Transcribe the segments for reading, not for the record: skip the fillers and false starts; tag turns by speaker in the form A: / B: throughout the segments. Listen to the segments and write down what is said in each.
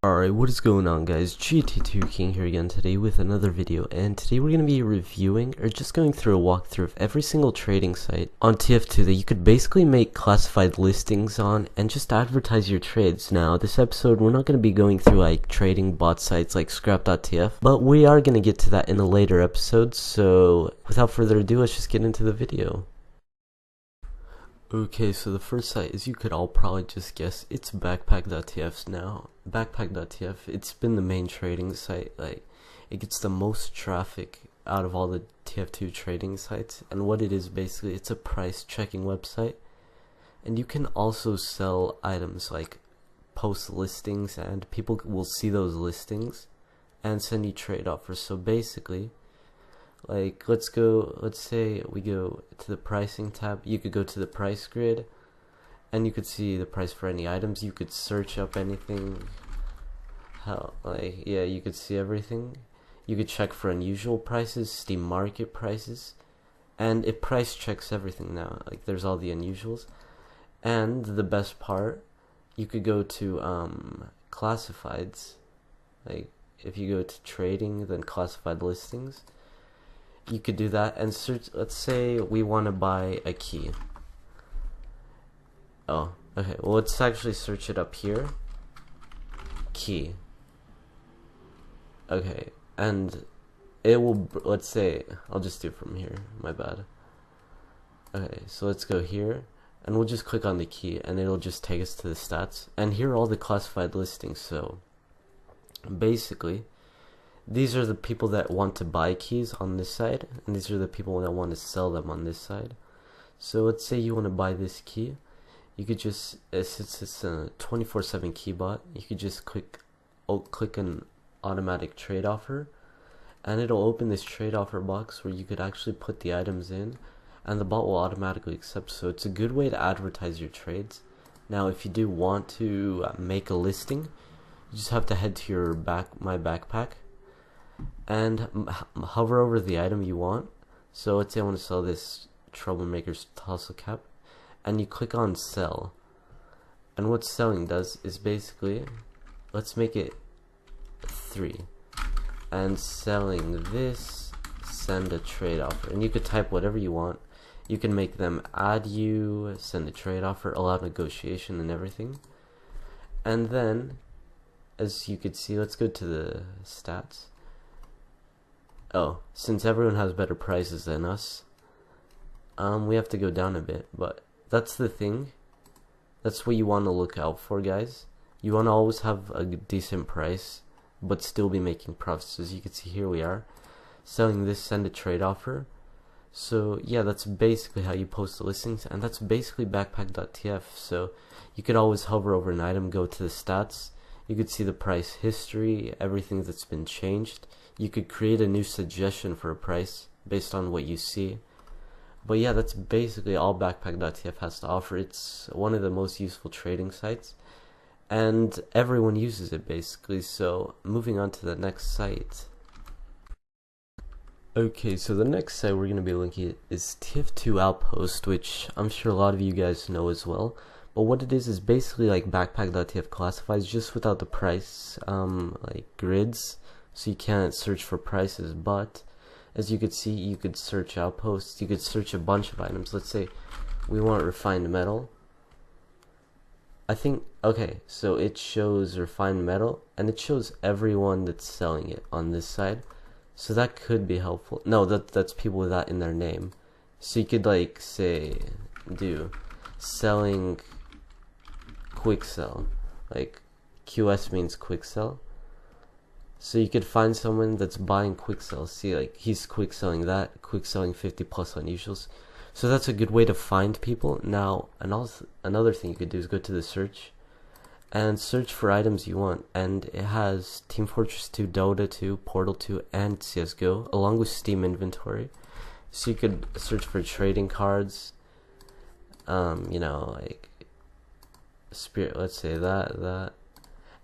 A: Alright, what is going on, guys? GT2 King here again today with another video, and today we're going to be reviewing or just going through a walkthrough of every single trading site on TF2 that you could basically make classified listings on and just advertise your trades. Now, this episode we're not going to be going through like trading bot sites like scrap.tf, but we are going to get to that in a later episode, so without further ado, let's just get into the video. Okay, so the first site, as you could all probably just guess, it's backpack.tf now. Backpack.tf, it's been the main trading site. Like, it gets the most traffic out of all the TF2 trading sites. And what it is basically, it's a price checking website. And you can also sell items, like post listings, and people will see those listings and send you trade offers. So basically, like, let's say we go to the pricing tab. You could go to the price grid and you could see the price for any items. You could search up anything. You could see everything. You could check for unusual prices, Steam market prices, and it price checks everything now. Like, there's all the unusuals. And the best part, you could go to classifieds. Like, if you go to trading, then classified listings, you could do that and search. Let's say we want to buy a key. Oh, okay. Well, let's actually search it up here. Key. Okay, and it will. Let's say I'll just do it from here. My bad. Okay, so let's go here, and we'll just click on the key, and it'll just take us to the stats. And here are all the classified listings. So basically, these are the people that want to buy keys on this side, and these are the people that want to sell them on this side. So let's say you want to buy this key. You could just, since it's a 24/7 key bot, you could just click an automatic trade offer, and it'll open this trade offer box where you could actually put the items in, and the bot will automatically accept. So it's a good way to advertise your trades. Now, if you do want to make a listing, you just have to head to your my backpack and hover over the item you want. So let's say I want to sell this Troublemaker's tussle cap, and you click on sell. And what selling does is basically, let's make it 3, and selling this, send a trade offer. And you could type whatever you want. You can make them add you, send a trade offer, allow negotiation and everything. And then, as you could see, let's go to the stats. Oh, since everyone has better prices than us, we have to go down a bit, but that's the thing. That's what you want to look out for, guys. You want to always have a decent price, but still be making profits. As you can see, here we are, selling this, send a trade offer. So yeah, that's basically how you post the listings, and that's basically backpack.tf. So you could always hover over an item, go to the stats. You could see the price history, everything that's been changed. You could create a new suggestion for a price based on what you see. But yeah, that's basically all backpack.tf has to offer. It's one of the most useful trading sites, and everyone uses it basically. So moving on to the next site. Okay, so the next site we're going to be looking at is TF2 Outpost, which I'm sure a lot of you guys know as well. But what it is basically like backpack.tf classifieds, just without the price like grids. So you can't search for prices, but as you could see, you could search outposts. You could search a bunch of items. Let's say we want refined metal. I think, okay, so it shows refined metal, and it shows everyone that's selling it on this side. So that could be helpful. No, that's people with that in their name. So you could like say do selling quick sell, like QS means quick sell. So you could find someone that's buying quick sell. See, like, he's quick selling that, quick selling 50 plus unusuals. So that's a good way to find people. Now, another thing you could do is go to the search and search for items you want. And it has Team Fortress 2, Dota 2, Portal 2, and CSGO, along with Steam inventory. So you could search for trading cards, you know, like Spirit, let's say that.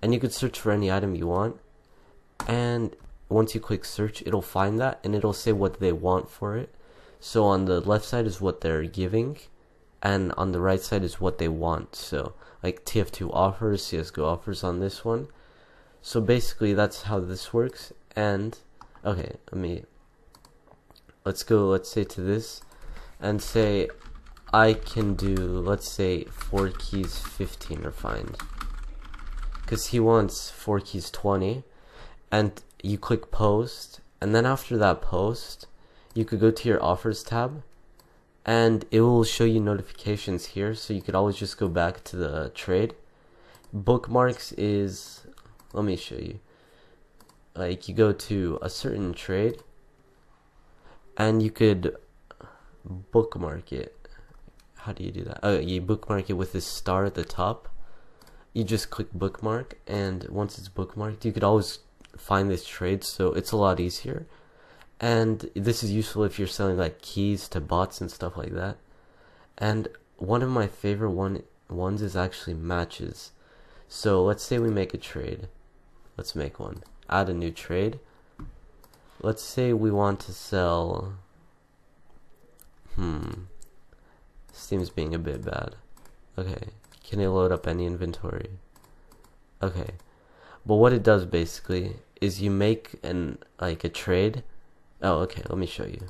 A: And you could search for any item you want. And once you click search, it'll find that, and it'll say what they want for it. So on the left side is what they're giving, and on the right side is what they want. So like TF2 offers, CSGO offers on this one. So basically that's how this works. And okay, let's say to this and say I can do, let's say 4 keys 15 are fine, because he wants 4 keys 20. And you click post, and then after that post you could go to your offers tab and it will show you notifications here, so you could always just go back to the trade. Bookmarks is, let me show you, like you go to a certain trade and you could bookmark it. How do you do that? Oh, you bookmark it with this star at the top. You just click bookmark, and once it's bookmarked you could always find this trade, so it's a lot easier. And this is useful if you're selling like keys to bots and stuff like that. And one of my favorite ones is actually matches. So let's say we make a trade. Let's make one. Add a new trade. Let's say we want to sell, Steam's being a bit bad. Okay, can it load up any inventory? Okay, but what it does basically is you make a trade. Oh, okay, let me show you.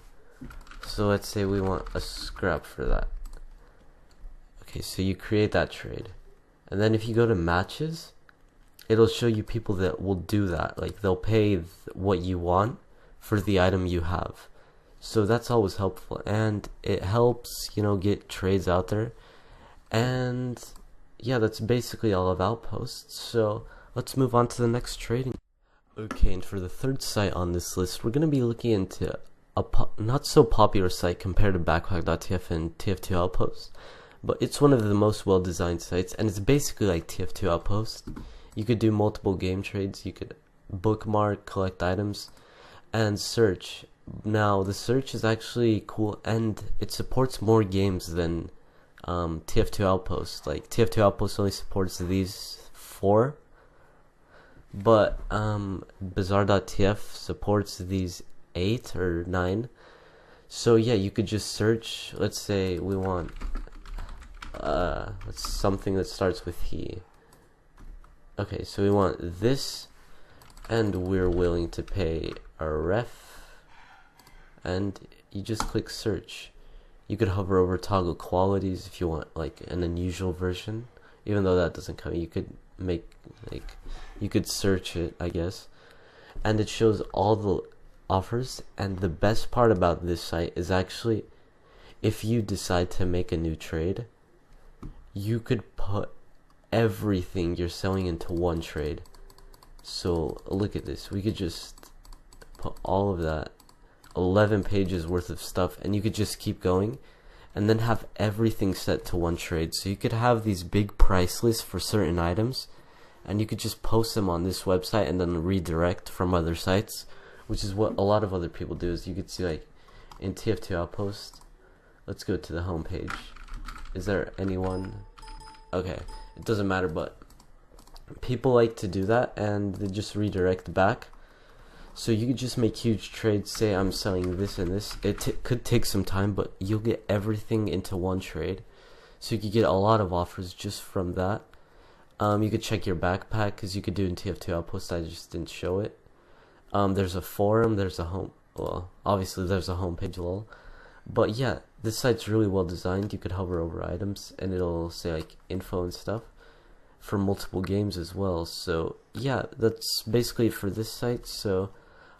A: So let's say we want a scrap for that. Okay, so you create that trade, and then if you go to matches, it'll show you people that will do that. Like they'll pay what you want for the item you have. So that's always helpful, and it helps, get trades out there. And yeah, that's basically all of Outposts. So let's move on to the next trading. Okay, and for the third site on this list, we're going to be looking into a not so popular site compared to backpack.tf and TF2 Outposts, but it's one of the most well designed sites, and it's basically like TF2 Outposts. You could do multiple game trades, you could bookmark, collect items, and search. Now the search is actually cool, and it supports more games than TF2 Outposts. Like TF2 Outposts only supports these 4, but bazaar.tf supports these 8 or 9. So yeah, you could just search. Let's say we want something that starts with he. Okay, so we want this, and we're willing to pay a ref, and you just click search. You could hover over toggle qualities if you want like an unusual version. Even though that doesn't come, you could make you could search it, I guess, and it shows all the offers. And the best part about this site is actually, if you decide to make a new trade, you could put everything you're selling into one trade. So look at this, we could just put all of that 11 pages worth of stuff, and you could just keep going and then have everything set to one trade. So you could have these big price lists for certain items, and you could just post them on this website and then redirect from other sites, which is what a lot of other people do. Is you could see like in TF2 Outpost, let's go to the home page. Is there anyone? Okay, it doesn't matter, but people like to do that, and they just redirect back. So you could just make huge trades. Say I'm selling this and this. It could take some time, but you'll get everything into one trade. So you could get a lot of offers just from that. You could check your backpack, because you could do in TF2 Outpost. I just didn't show it. There's a forum. There's a home. Well, obviously there's a homepage, lol. But yeah, this site's really well designed. You could hover over items, and it'll say like info and stuff for multiple games as well. So yeah, that's basically it for this site. So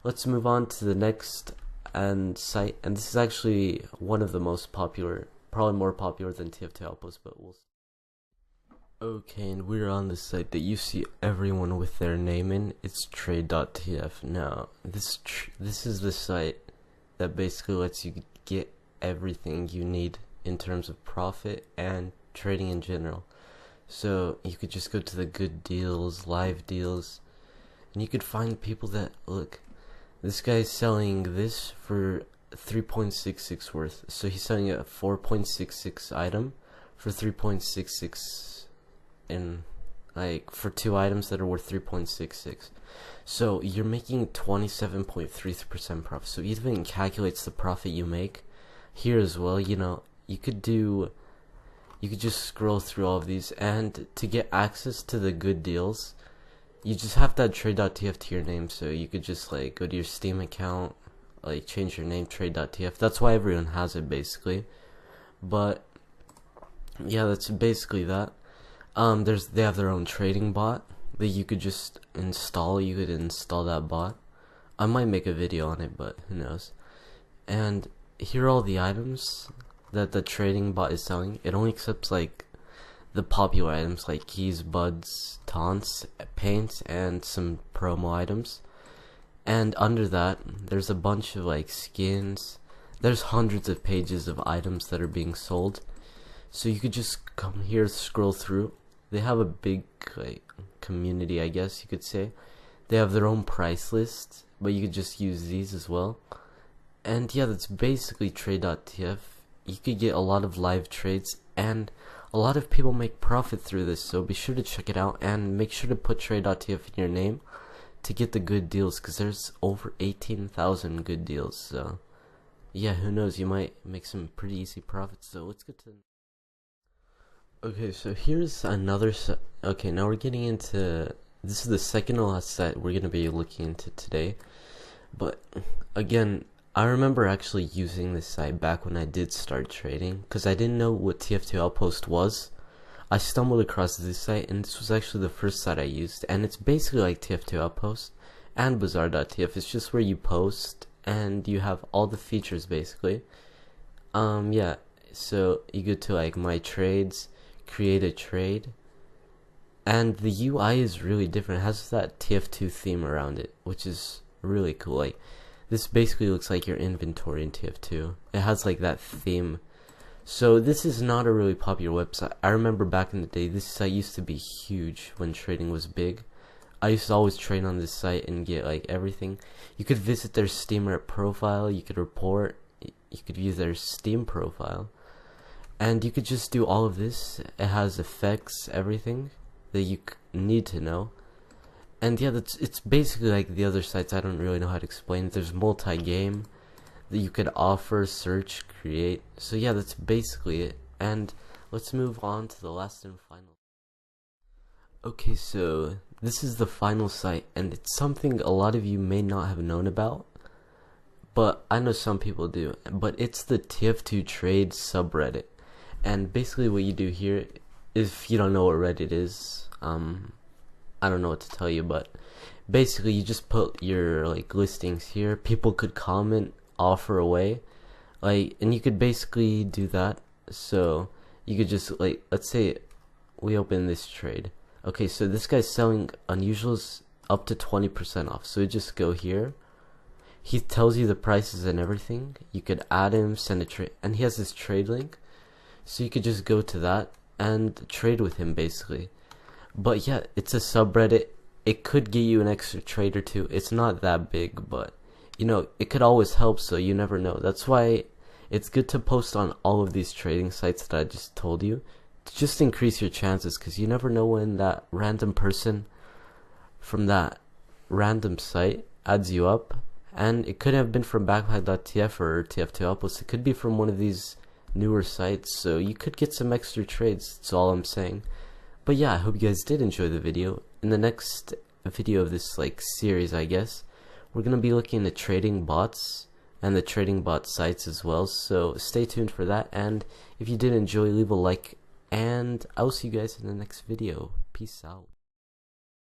A: let's move on to the next site, and this is actually one of the most popular, probably more popular than TF2 Outpost, but we'll see. Okay, and we're on the site that you see everyone with their name in. It's trade.tf. Now this is the site that basically lets you get everything you need in terms of profit and trading in general. So you could just go to the good deals, live deals, and you could find people that, look, this guy's selling this for 3.66 worth. So he's selling a 4.66 item for 3.66 in, like, for 2 items that are worth 3.66. So you're making 27.3% profit. So it even calculates the profit you make here as well. You could just scroll through all of these, and to get access to the good deals, you just have to add trade.tf to your name, so you could just like go to your Steam account, like change your name trade.tf. That's why everyone has it basically. But yeah, that's basically that. They have their own trading bot that you could just install. You could install that bot. I might make a video on it, but who knows. And here are all the items that the trading bot is selling. It only accepts like the popular items like keys, buds, taunts, paints, and some promo items. And under that, there's a bunch of like skins. There's hundreds of pages of items that are being sold. So you could just come here, scroll through. They have a big like community, I guess you could say. They have their own price list, but you could just use these as well. And yeah, that's basically trade.tf. You could get a lot of live trades, and a lot of people make profit through this, so be sure to check it out, and make sure to put trade.tf in your name to get the good deals, because there's over 18,000 good deals. So yeah, who knows, you might make some pretty easy profits. So let's get to... Okay, so here's another okay, now we're getting into... This is the second to last site we're going to be looking into today. But again, I remember actually using this site back when I did start trading, because I didn't know what TF2 Outpost was. I stumbled across this site, and this was actually the first site I used, and it's basically like TF2 Outpost and bazaar.tf. It's just where you post and you have all the features basically. Yeah, so you go to like my trades, create a trade, and the UI is really different. It has that TF2 theme around it, which is really cool. Like, this basically looks like your inventory in TF2. It has like that theme. So this is not a really popular website. I remember back in the day, this site used to be huge when trading was big. I used to always trade on this site and get like everything. You could visit their Steam profile, you could report, you could view their Steam profile, and you could just do all of this. It has effects, everything that you need to know. And yeah, it's basically like the other sites. I don't really know how to explain it. There's multi-game that you could offer, search, create. So yeah, that's basically it. And let's move on to the last and final. Okay, so this is the final site, and it's something a lot of you may not have known about, but I know some people do. But it's the TF2 trade subreddit. And basically what you do here, if you don't know what Reddit is, I don't know what to tell you, but basically you just put your like listings here. People could comment, offer away, like, and you could basically do that. So you could just like, let's say we open this trade. Okay, so this guy's selling unusuals up to 20% off. So you just go here. He tells you the prices and everything. You could add him, send a trade, and he has this trade link. So you could just go to that and trade with him basically. But yeah, it's a subreddit. It could get you an extra trade or two. It's not that big, but you know, it could always help, so you never know. That's why it's good to post on all of these trading sites that I just told you, to just increase your chances, because you never know when that random person from that random site adds you up. And it could have been from backpack.tf or TF2 Outpost. It could be from one of these newer sites, so you could get some extra trades. That's all I'm saying. But yeah, I hope you guys did enjoy the video. In the next video of this like series, I guess, we're gonna be looking at trading bots and the trading bot sites as well. So stay tuned for that. And if you did enjoy, leave a like, and I'll see you guys in the next video. Peace out.